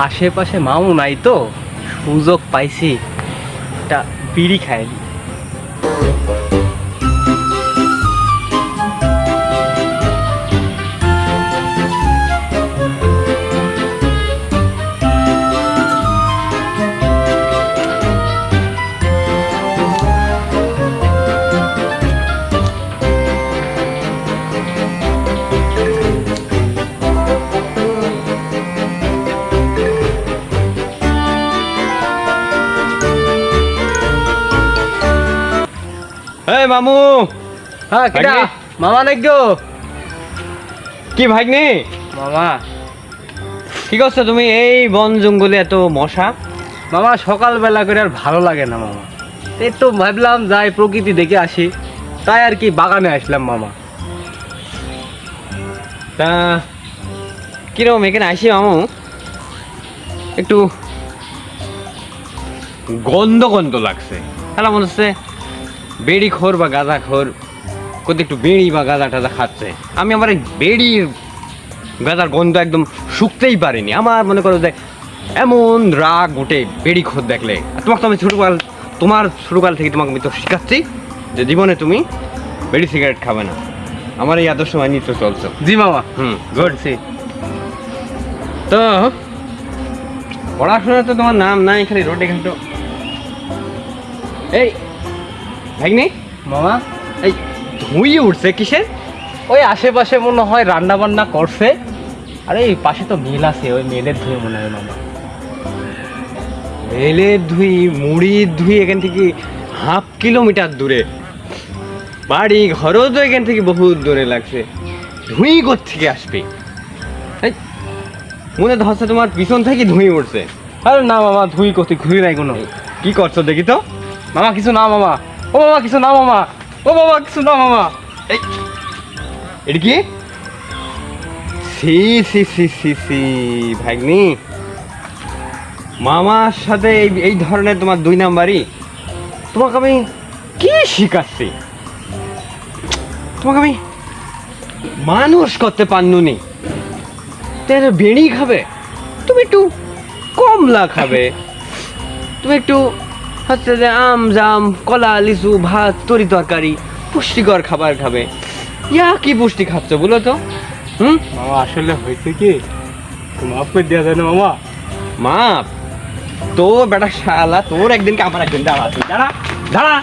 আশেপাশে মামু নাই তো, সুযোগ পাইছি একটা বিড়ি খাইলি। এই মামু। হ্যাঁ কেডা? ভাগ্নে? মামা নাকি গো? কি ভাগ্নে? মামা কি করছো তুমি এই বন জঙ্গলে এত মশা? মামা সকালবেলা করে আর ভালো লাগে না মামা, এই তো ভাবলাম যাই প্রকৃতি দেখে আসি, তাই আর কি বাগানে আসলাম মামা। তা কিরকম এখানে আসি মামু, একটু গন্ধ গন্ধ লাগছে। তাহলে মনে হচ্ছে বেড়ি খোর বা গাঁজা খোর কোথাও একটু বেড়ি বা গাঁজা টাজা খাচ্ছে। আমি আমার এই বেড়ির গাঁজার গন্ধ একদম শুকতেই পারিনি। আমার মনে করো যে এমন রাগ উঠে বেড়ি খোর দেখলে। আর তোমাকে তো আমি তোমার ছোটকাল থেকে তোমাকে আমি তো শেখাচ্ছি যে জীবনে তুমি বেড়ি সিগারেট খাবে না। আমার এই আদর্শ মানিয়ে তো চলছো। জি মামা। গুড। তো পড়াশোনা তো তোমার নাম নাই, খালি রোডে ঘাটো। এই ভাগ্নি, মামা এই ধুই উঠছে কিসের? ওই আশেপাশে মনে হয় রান্না বান্না করছে, আরে এই পাশে তো মিল আছে, ওই মিলের ধুয়ে মনে হয় মামা। মেলের ধুই, মুড়ির ধুই এখান থেকে 1/2 কিলোমিটার দূরে। বাড়ি ঘরও তো এখান থেকে বহুত দূরে লাগছে। ধুই কোত্থেকে আসবে? এই মনে হচ্ছে তোমার পিছন থেকে ধুই উঠছে। আরে না মামা, ধুই করতে ঘুরি নাই কোনো। কি করছো দেখি তো? মামা কিছু না মামা, ও মামা কিছু না মামা, ও মামা কিছু না মামা। এই এটা কি? সি সি সি সি সি ভাগ্নি, মামার সাথে এই ধরনের তোমার 2 নাম্বারই। তোমাকে আমি কি শিখাচ্ছি? তোমাকে আমি মানুষ করতে পারনুনি। তার বেড়ি খাবে, তুমি একটু কমলা খাবে, তুমি একটু হচ্ছে যে আম জাম কলা লিচু ভাত তরি তরকারি পুষ্টিকর খাবার খাবে। ইয়া কি পুষ্টি খাচ্ছ বলো তো? মামা আসলে হয়েছে কি, মাফ করে দেওয়া যায় না মামা? মাপ তো বেটা শালা, তোর একদিন কে আমার একদিন দাঁড়া, তুই দাঁড়া দাঁড়া।